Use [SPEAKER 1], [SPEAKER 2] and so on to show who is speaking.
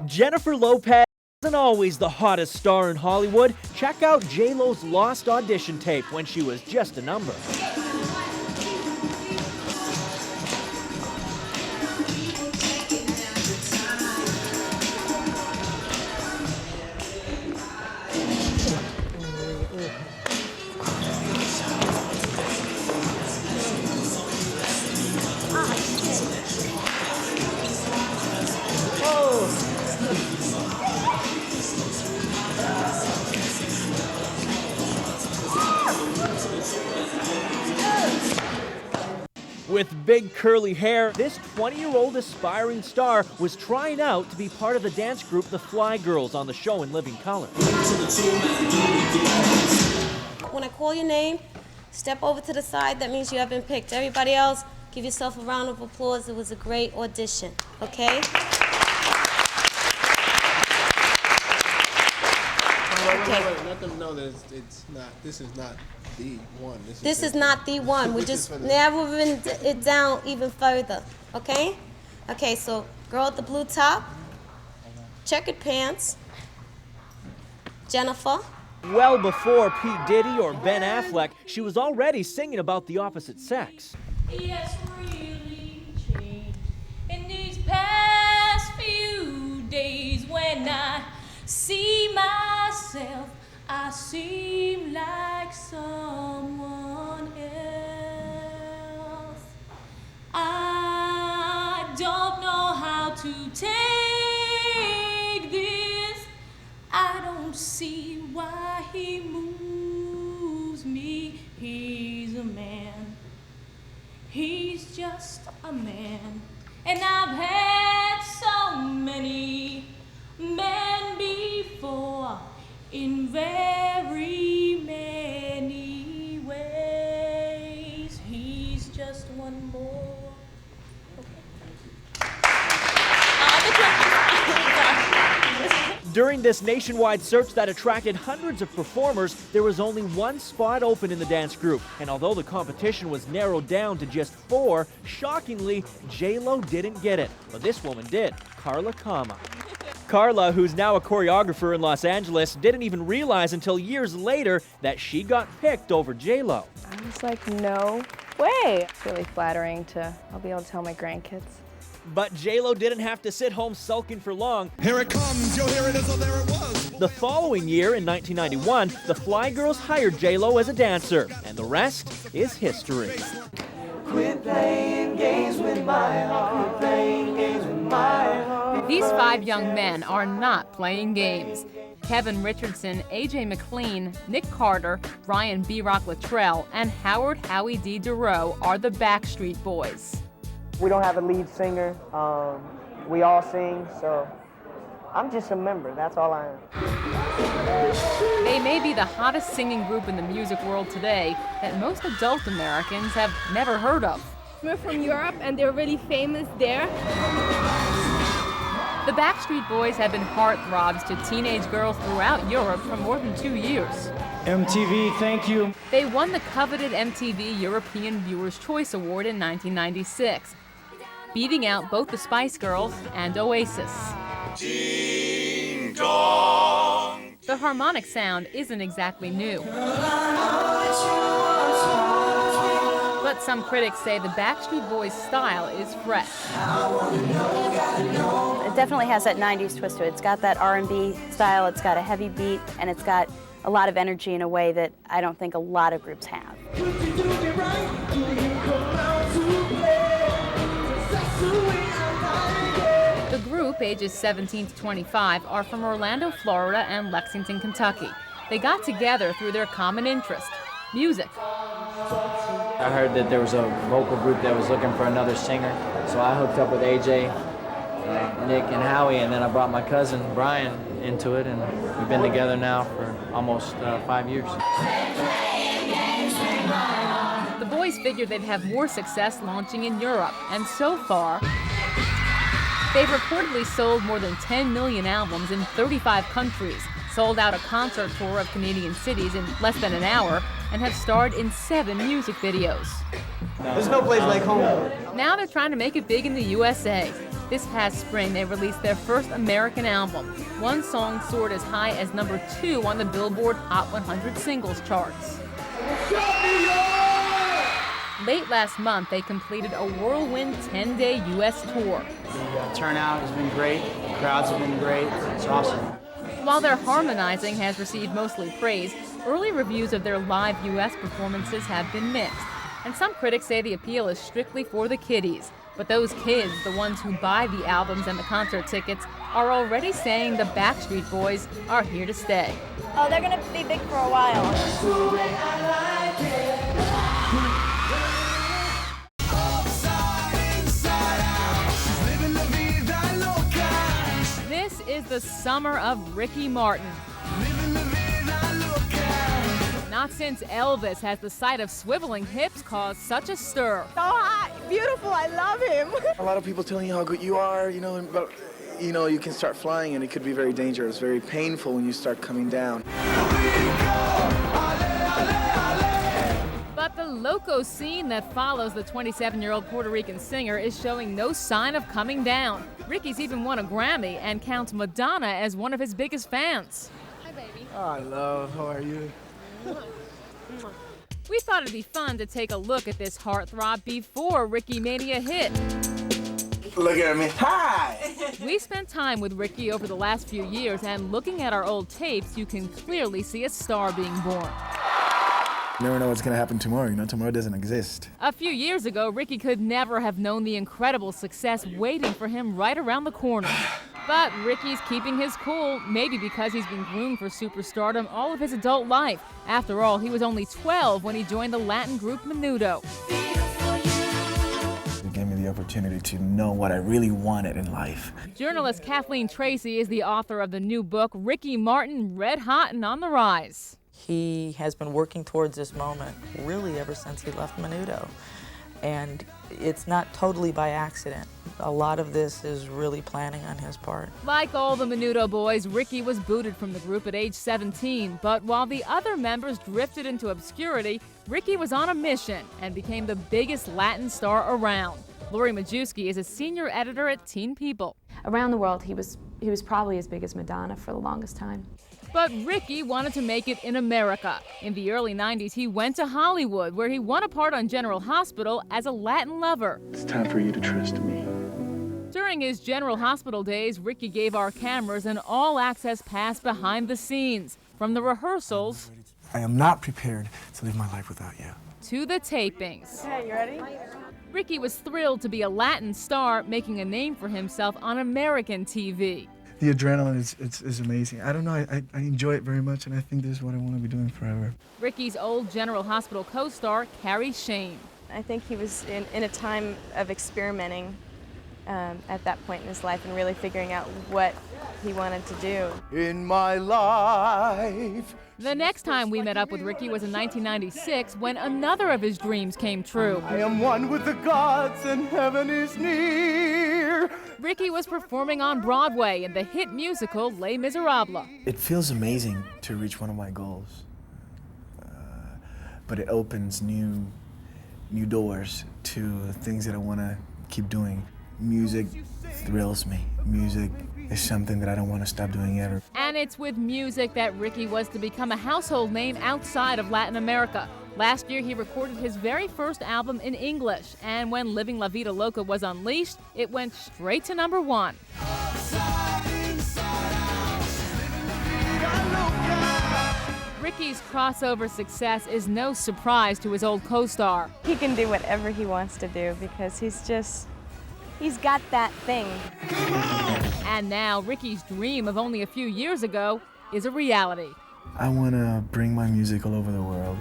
[SPEAKER 1] Jennifer Lopez isn't always the hottest star in Hollywood. Check out JLO's lost audition tape when she was just a number. With big curly hair, this 20-year-old aspiring star was trying out to be part of the dance group The Fly Girls on the show In Living Color.
[SPEAKER 2] When I call your name, step over to the side. That means you have been picked. Everybody else, give yourself a round of applause. It was a great audition, okay?
[SPEAKER 3] Wait. Let them know that it's not. This is not the one.
[SPEAKER 2] This is not the one. We just narrowing it down even further. Okay? Okay. So, girl with the blue top, checkered pants, Jennifer.
[SPEAKER 1] Well before Pete Diddy or Ben Affleck, she was already singing about the opposite sex.
[SPEAKER 4] Yes, really changed in these past few days. When I see myself, I seem like someone else. I don't know how to take this. I don't see why he moves me. He's a man. He's just a man. And I've had so many men before in very many ways. He's just one more.
[SPEAKER 1] During this nationwide search that attracted hundreds of performers, there was only one spot open in the dance group. And although the competition was narrowed down to just 4, shockingly, JLO didn't get it. But this woman did, Carla Kama. Carla, who's now a choreographer in Los Angeles, didn't even realize until years later that she got picked over JLO.
[SPEAKER 5] I was like, no way. It's really flattering I'll be able to tell my grandkids.
[SPEAKER 1] But JLO didn't have to sit home sulking for long.
[SPEAKER 3] Here it comes. You'll hear it as though there it was.
[SPEAKER 1] The following year, in 1991, the Fly Girls hired JLO as a dancer, and the rest is history.
[SPEAKER 6] Quit playing games with my heart. Quit playing games with my heart.
[SPEAKER 7] These 5 young men are not playing games. Kevin Richardson, AJ McLean, Nick Carter, Brian B. Rock Luttrell, and Howard Howie D. DeRoe are the Backstreet Boys.
[SPEAKER 6] We don't have a lead singer. We all sing, so I'm just a member. That's all I am.
[SPEAKER 7] They may be the hottest singing group in the music world today that most adult Americans have never heard of.
[SPEAKER 5] We're from Europe and they're really famous there.
[SPEAKER 7] The Backstreet Boys have been heartthrobs to teenage girls throughout Europe for more than 2 years.
[SPEAKER 8] MTV, thank you.
[SPEAKER 7] They won the coveted MTV European Viewers' Choice Award in 1996, beating out both the Spice Girls and Oasis. Ding dong. The harmonic sound isn't exactly new. But some critics say the Backstreet Boys' style is fresh.
[SPEAKER 9] It definitely has that 90s twist to it. It's got that R&B style, it's got a heavy beat, and it's got a lot of energy in a way that I don't think a lot of groups have.
[SPEAKER 7] The group, ages 17 to 25, are from Orlando, Florida and Lexington, Kentucky. They got together through their common interest, music.
[SPEAKER 8] I heard that there was a vocal group that was looking for another singer, so I hooked up with AJ, Nick, and Howie, and then I brought my cousin Brian into it, and we've been together now for almost 5 years.
[SPEAKER 7] The boys figured they'd have more success launching in Europe, and so far, they've reportedly sold more than 10 million albums in 35 countries, sold out a concert tour of Canadian cities in less than an hour, and have starred in 7 music videos.
[SPEAKER 6] There's no place like home.
[SPEAKER 7] Now they're trying to make it big in the USA. This past spring, they released their first American album. One song soared as high as #2 on the Billboard Hot 100 singles charts. Late last month, they completed a whirlwind 10-day U.S. tour.
[SPEAKER 10] The turnout has been great. The crowds have been great. It's awesome.
[SPEAKER 7] While their harmonizing has received mostly praise, early reviews of their live U.S. performances have been mixed. And some critics say the appeal is strictly for the kiddies. But those kids, the ones who buy the albums and the concert tickets, are already saying the Backstreet Boys are here to stay.
[SPEAKER 11] Oh, they're going to be big for a while.
[SPEAKER 7] This is the summer of Ricky Martin. Not since Elvis has the sight of swiveling hips caused such a stir.
[SPEAKER 11] So hot, beautiful, I love him.
[SPEAKER 12] A lot of people telling you how good you are, but you can start flying and it could be very dangerous, very painful when you start coming down.
[SPEAKER 7] But the loco scene that follows the 27-year-old Puerto Rican singer is showing no sign of coming down. Ricky's even won a Grammy and counts Madonna as one of his biggest fans.
[SPEAKER 11] Hi, baby.
[SPEAKER 12] Oh, love, how are you?
[SPEAKER 7] We thought it'd be fun to take a look at this heartthrob before Ricky Mania hit.
[SPEAKER 12] Look at me. Hi!
[SPEAKER 7] We spent time with Ricky over the last few years, and looking at our old tapes, you can clearly see a star being born.
[SPEAKER 12] You never know what's going to happen tomorrow. Tomorrow doesn't exist.
[SPEAKER 7] A few years ago, Ricky could never have known the incredible success waiting for him right around the corner. But Ricky's keeping his cool, maybe because he's been groomed for superstardom all of his adult life. After all, he was only 12 when he joined the Latin group Menudo.
[SPEAKER 12] It gave me the opportunity to know what I really wanted in life.
[SPEAKER 7] Journalist Kathleen Tracy is the author of the new book, Ricky Martin, Red Hot and on the Rise.
[SPEAKER 13] He has been working towards this moment really ever since he left Menudo. And it's not totally by accident. A lot of this is really planning on his part.
[SPEAKER 7] Like all the Menudo boys, Ricky was booted from the group at age 17. But while the other members drifted into obscurity, Ricky was on a mission and became the biggest Latin star around. Lori Majewski is a senior editor at Teen People.
[SPEAKER 5] Around the world, he was probably as big as Madonna for the longest time.
[SPEAKER 7] But Ricky wanted to make it in America. In the early 90s, he went to Hollywood, where he won a part on General Hospital as a Latin lover.
[SPEAKER 12] It's time for you to trust me.
[SPEAKER 7] During his General Hospital days, Ricky gave our cameras an all-access pass behind the scenes, from the rehearsals
[SPEAKER 12] I am not prepared to live my life without you.
[SPEAKER 7] to the tapings.
[SPEAKER 11] Hey, you ready?
[SPEAKER 7] Ricky was thrilled to be a Latin star, making a name for himself on American TV.
[SPEAKER 12] The adrenaline is amazing. I don't know, I enjoy it very much, and I think this is what I want to be doing forever.
[SPEAKER 7] Ricky's old General Hospital co-star, Carrie Shane.
[SPEAKER 5] I think he was in a time of experimenting at that point in his life and really figuring out what he wanted to do.
[SPEAKER 12] In my life.
[SPEAKER 7] The next time we met up with Ricky was in 1996, when another of his dreams came true.
[SPEAKER 12] I am one with the gods and heaven is near.
[SPEAKER 7] Ricky was performing on Broadway in the hit musical Les Miserables.
[SPEAKER 12] It feels amazing to reach one of my goals, but it opens new doors to things that I want to keep doing. Music thrills me. Music is something that I don't want to stop doing ever.
[SPEAKER 7] And it's with music that Ricky was to become a household name outside of Latin America. Last year, he recorded his very first album in English, and when Living La Vida Loca was unleashed, it went straight to #1. Ricky's crossover success is no surprise to his old co-star.
[SPEAKER 5] He can do whatever he wants to do because he's got that thing.
[SPEAKER 7] And now, Ricky's dream of only a few years ago is a reality.
[SPEAKER 12] I want to bring my music all over the world.